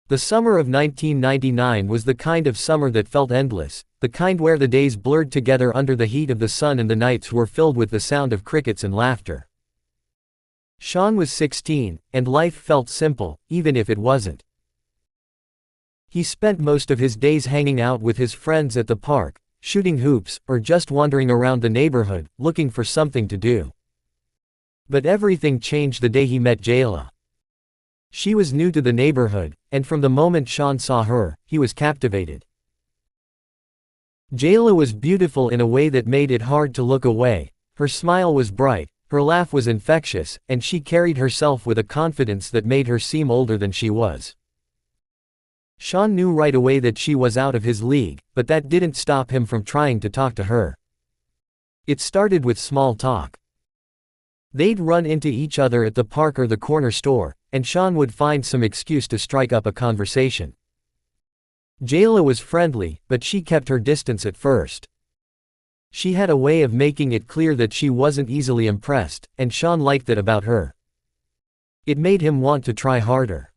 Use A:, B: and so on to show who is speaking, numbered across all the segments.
A: The summer of 1999 was the kind of summer that felt endless, the kind where the days blurred together under the heat of the sun and the nights were filled with the sound of crickets and laughter. Sean was 16, and life felt simple, even if it wasn't. He spent most of his days hanging out with his friends at the park, shooting hoops, or just wandering around the neighborhood, looking for something to do. But everything changed the day he met Jayla. She was new to the neighborhood, and from the moment Sean saw her, he was captivated. Jayla was beautiful in a way that made it hard to look away. Her smile was bright, her laugh was infectious, and she carried herself with a confidence that made her seem older than she was. Sean knew right away that she was out of his league, but that didn't stop him from trying to talk to her. It started with small talk. They'd run into each other at the park or the corner store, and Sean would find some excuse to strike up a conversation. Jayla was friendly, but she kept her distance at first. She had a way of making it clear that she wasn't easily impressed, and Sean liked that about her. It made him want to try harder.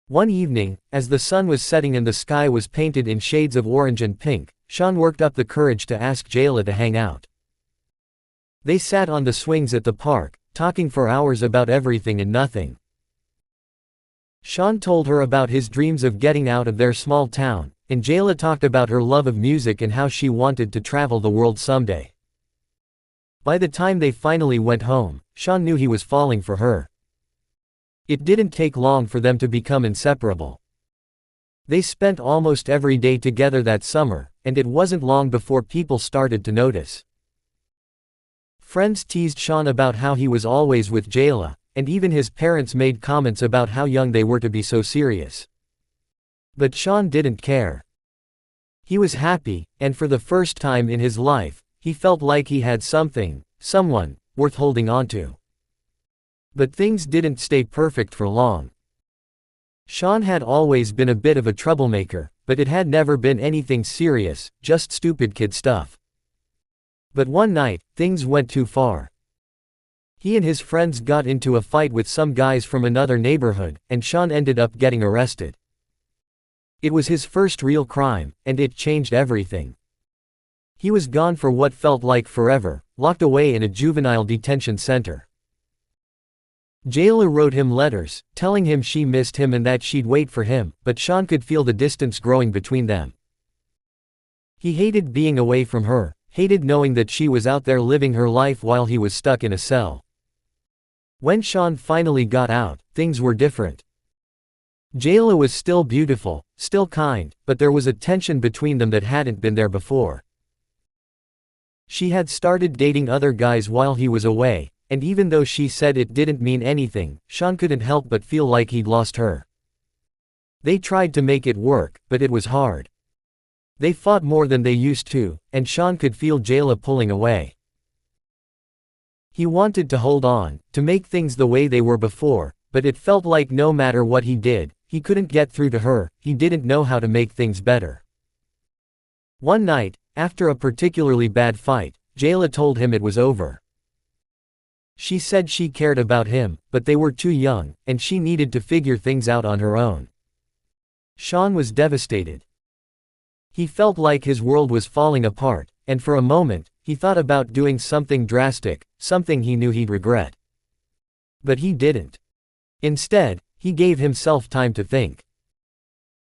A: One evening, as the sun was setting and the sky was painted in shades of orange and pink, Sean worked up the courage to ask Jayla to hang out. They sat on the swings at the park, talking for hours about everything and nothing. Sean told her about his dreams of getting out of their small town, and Jayla talked about her love of music and how she wanted to travel the world someday. By the time they finally went home, Sean knew he was falling for her. It didn't take long for them to become inseparable. They spent almost every day together that summer, and it wasn't long before people started to notice. Friends teased Sean about how he was always with Jayla, and even his parents made comments about how young they were to be so serious. But Sean didn't care. He was happy, and for the first time in his life, he felt like he had something, someone, worth holding on to. But things didn't stay perfect for long. Sean had always been a bit of a troublemaker, but it had never been anything serious, just stupid kid stuff. But one night, things went too far. He and his friends got into a fight with some guys from another neighborhood, and Sean ended up getting arrested. It was his first real crime, and it changed everything. He was gone for what felt like forever, locked away in a juvenile detention center. Jayla wrote him letters, telling him she missed him and that she'd wait for him, but Sean could feel the distance growing between them. He hated being away from her, hated knowing that she was out there living her life while he was stuck in a cell. When Sean finally got out, things were different. Jayla was still beautiful, still kind, but there was a tension between them that hadn't been there before. She had started dating other guys while he was away, and even though she said it didn't mean anything, Sean couldn't help but feel like he'd lost her. They tried to make it work, but it was hard. They fought more than they used to, and Sean could feel Jayla pulling away. He wanted to hold on, to make things the way they were before, but it felt like no matter what he did, he couldn't get through to her. He didn't know how to make things better. One night, after a particularly bad fight, Jayla told him it was over. She said she cared about him, but they were too young, and she needed to figure things out on her own. Sean was devastated. He felt like his world was falling apart, and for a moment, he thought about doing something drastic, something he knew he'd regret. But he didn't. Instead, he gave himself time to think.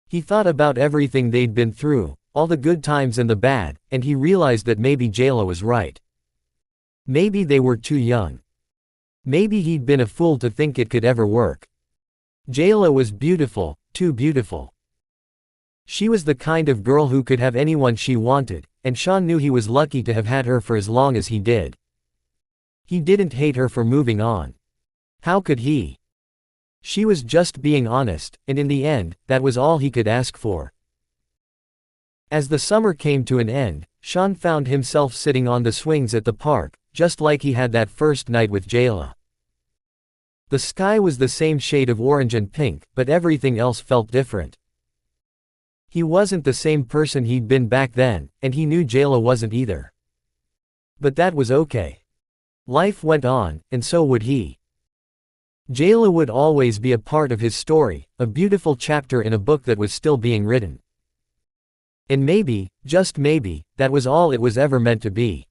A: He thought about everything they'd been through, all the good times and the bad, and he realized that maybe Jayla was right. Maybe they were too young. Maybe he'd been a fool to think it could ever work. Jayla was beautiful, too beautiful. She was the kind of girl who could have anyone she wanted, and Sean knew he was lucky to have had her for as long as he did. He didn't hate her for moving on. How could he? She was just being honest, and in the end, that was all he could ask for. As the summer came to an end, Sean found himself sitting on the swings at the park, just like he had that first night with Jayla. The sky was the same shade of orange and pink, but everything else felt different. He wasn't the same person he'd been back then, and he knew Jayla wasn't either. But that was okay. Life went on, and so would he. Jayla would always be a part of his story, a beautiful chapter in a book that was still being written. And maybe, just maybe, that was all it was ever meant to be.